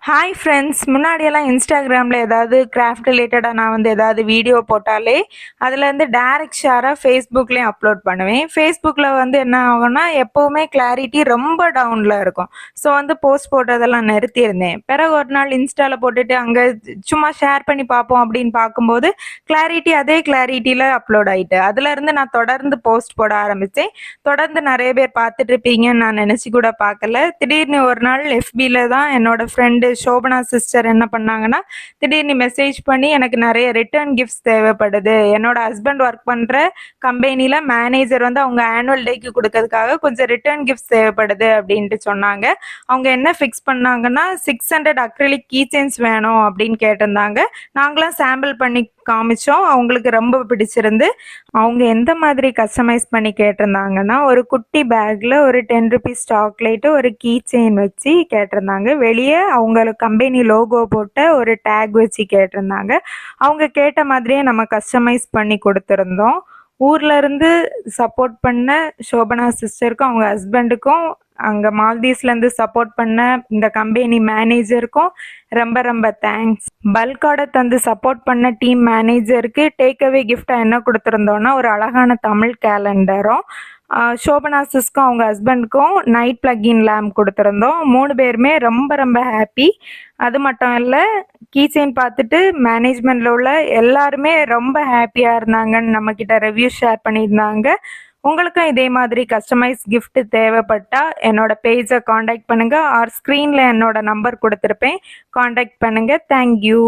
Hi friends, முன்னாடியெல்லாம் இன்ஸ்டாகிராமில் ஏதாவது கிராஃப்ட் ரிலேட்டடாக நான் ஏதாவது வீடியோ போட்டாலே அதுலேருந்து டைரக்ட் ஷேராக ஃபேஸ்புக்லேயும் அப்லோட் பண்ணுவேன். ஃபேஸ்புக்கில் என்ன ஆகும்னா எப்போவுமே கிளாரிட்டி ரொம்ப டவுனில் இருக்கும். ஸோ போஸ்ட் போட்டதெல்லாம் நிறுத்தியிருந்தேன். பிறகு ஒரு நாள் இன்ஸ்டாவில் போட்டுட்டு அங்கே சும்மா ஷேர் பண்ணி பார்ப்போம் அப்படின்னு பார்க்கும்போது கிளாரிட்டி அதே கிளாரிட்டியில் அப்லோட் ஆகிட்டு அதுலேருந்து நான் தொடர்ந்து போஸ்ட் போட ஆரம்பித்தேன். தொடர்ந்து நிறைய பேர் பார்த்துட்டு இருப்பீங்கன்னு நான் நினச்சி கூட பார்க்கல. திடீர்னு ஒரு நாள் எஃபியில் தான் என்னோட ஃப்ரெண்டு சோபனா சிஸ்டர் என்ன பண்ணாங்கன்னா, திடீர்னு மெசேஜ் பண்ணி எனக்கு நிறைய ரிட்டர்ன் கிஃப்ட்ஸ் தேவைப்படுது, என்னோட ஹஸ்பண்ட் ஒர்க் பண்ற கம்பெனில மேனேஜர் அவங்க ஆனுவல் டேக்கு கொடுக்கறதுக்காக கொஞ்சம் ரிட்டர்ன் கிஃப்ட்ஸ் தேவைப்படுது அப்படின்ட்டு சொன்னாங்க. அவங்க என்ன ஃபிக்ஸ் பண்ணாங்கன்னா 600 அக்ரிலிக் கீ செயின்ஸ் வேணும் அப்படின்னு கேட்டிருந்தாங்க. நாங்களாம் சாம்பிள் பண்ணி காமிச்சோம். அவங்களுக்கு ரொம்ப பிடிச்சிருந்து அவங்க எந்த மாதிரி கஸ்டமைஸ் பண்ணி கேட்டிருந்தாங்கன்னா, ஒரு குட்டி பேக்ல ஒரு 10 ருபீஸ் சாக்லேட்டு ஒரு கீ செயின் வச்சு கேட்டிருந்தாங்க. வெளியே அவங்க கம்பெனி லோகோ போட்ட ஒரு டேக் வச்சு கேட்டிருந்தாங்க. அவங்க கேட்ட மாதிரியே நம்ம கஸ்டமைஸ் பண்ணி கொடுத்துருந்தோம். ஊர்ல இருந்து சப்போர்ட் பண்ண சோபனா சிஸ்டருக்கும் அவங்க ஹஸ்பண்டுக்கும் அங்கே மால்தீவ்ஸ்லேருந்து சப்போர்ட் பண்ண இந்த கம்பெனி மேனேஜருக்கும் ரொம்ப ரொம்ப தேங்க்ஸ். பல்கார்டை தந்து சப்போர்ட் பண்ண டீம் மேனேஜருக்கு டேக் அவே கிஃப்டாக என்ன கொடுத்துருந்தோன்னா ஒரு அழகான தமிழ் கேலண்டரும், சோபனா சிஸ்க்கும் அவங்க ஹஸ்பண்டுக்கும் நைட் பிளக்இன் லேம்ப் கொடுத்துருந்தோம். 3 பேருமே ரொம்ப ரொம்ப ஹாப்பி. அது மட்டும் இல்லை, கீச்செயின் பார்த்துட்டு மேனேஜ்மெண்ட்டில் உள்ள எல்லாருமே ரொம்ப ஹாப்பியாக இருந்தாங்கன்னு நம்மக்கிட்ட ரிவ்யூ ஷேர் பண்ணியிருந்தாங்க. உங்களுக்கும் இதே மாதிரி கஸ்டமைஸ் கிஃப்ட் தேவைப்பட்டா என்னோட பேஜை காண்டாக்ட் பண்ணுங்கள். ஆர் ஸ்க்ரீனில் என்னோட நம்பர் கொடுத்துருப்பேன், காண்டாக்ட் பண்ணுங்கள். தேங்க்யூ.